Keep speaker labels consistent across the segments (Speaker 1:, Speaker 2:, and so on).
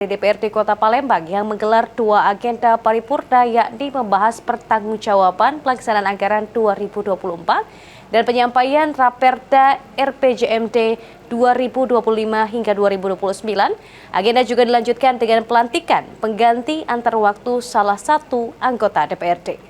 Speaker 1: DPRD Kota Palembang yang menggelar dua agenda paripurna, yakni membahas pertanggungjawaban pelaksanaan anggaran 2024 dan penyampaian Raperda RPJMD 2025 hingga 2029. Agenda juga dilanjutkan dengan pelantikan pengganti antar waktu salah satu anggota DPRD.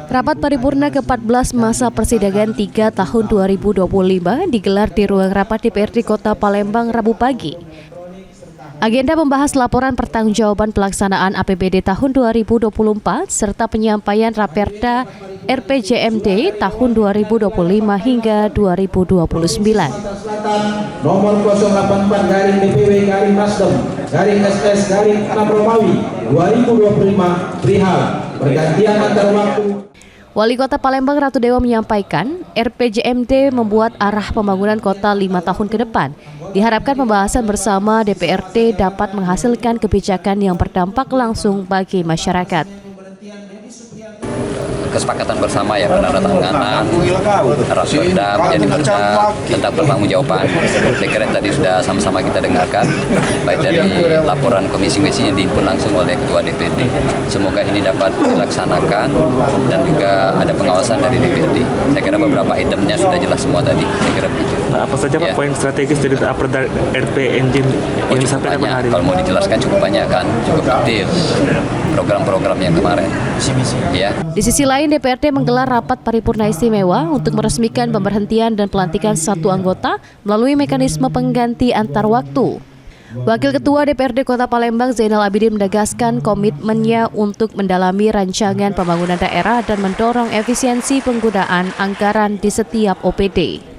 Speaker 1: Rapat paripurna ke-14 masa persidangan 3 tahun 2025 digelar di ruang rapat DPRD Kota Palembang Rabu pagi. Agenda membahas laporan pertanggungjawaban pelaksanaan APBD tahun 2024 serta penyampaian Raperda RPJMD tahun 2025 hingga 2029.
Speaker 2: Nomor 084-DPW-Nasdem-SS-6 Romawi 2025 perihal pergantian antar waktu.
Speaker 1: Wali Kota Palembang Ratu Dewa menyampaikan, RPJMD membuat arah pembangunan kota 5 tahun ke depan. Diharapkan pembahasan bersama DPRD dapat menghasilkan kebijakan yang berdampak langsung bagi masyarakat.
Speaker 3: Kesepakatan bersama yang penandatanganan Raperda menjadi perda tentang pertanggungjawaban. Dekret tadi sudah sama-sama kita dengarkan, baik dari laporan komisi-komisi yang dihimpun langsung oleh Ketua DPRD. Semoga ini dapat dilaksanakan dan juga ada pengawasan dari DPRD. Saya kira beberapa itemnya sudah jelas semua tadi. Saya kira begitu.
Speaker 4: Nah, apa saja Pak poin strategis dari Raperda RPJMD yang disampaikan pada hari ini?
Speaker 3: Kalau mau dijelaskan cukup banyak kan, cukup detail. Program-program yang kemarin. Ya.
Speaker 1: Di sisi lain, DPRD menggelar rapat paripurna istimewa untuk meresmikan pemberhentian dan pelantikan satu anggota melalui mekanisme pengganti antar waktu. Wakil Ketua DPRD Kota Palembang Zainal Abidin menegaskan komitmennya untuk mendalami rancangan pembangunan daerah dan mendorong efisiensi penggunaan anggaran di setiap OPD.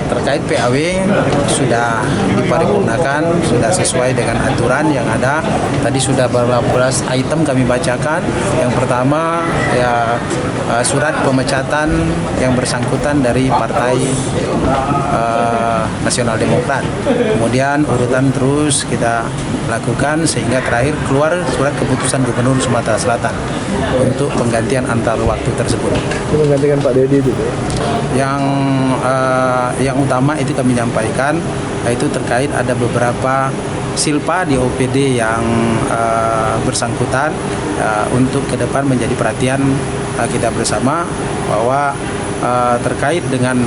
Speaker 2: Terkait PAW sudah diparipurnakan, sudah sesuai dengan aturan yang ada. Tadi sudah beberapa item kami bacakan. Yang pertama ya surat pemecatan yang bersangkutan dari Partai Nasional Demokrat. Kemudian urutan terus kita lakukan sehingga terakhir keluar surat keputusan Gubernur Sumatera Selatan untuk penggantian antar waktu tersebut.
Speaker 4: Menggantikan Pak Dedi itu.
Speaker 2: Yang utama itu kami nyampaikan, yaitu terkait ada beberapa silpa di OPD yang bersangkutan untuk ke depan menjadi perhatian kita bersama bahwa terkait dengan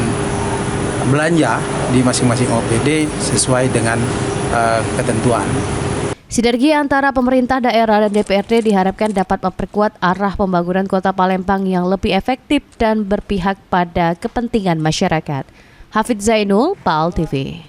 Speaker 2: belanja di masing-masing OPD sesuai dengan ketentuan.
Speaker 1: Sinergi antara pemerintah daerah dan DPRD diharapkan dapat memperkuat arah pembangunan Kota Palembang yang lebih efektif dan berpihak pada kepentingan masyarakat. Hafidz Zainul, PAL TV.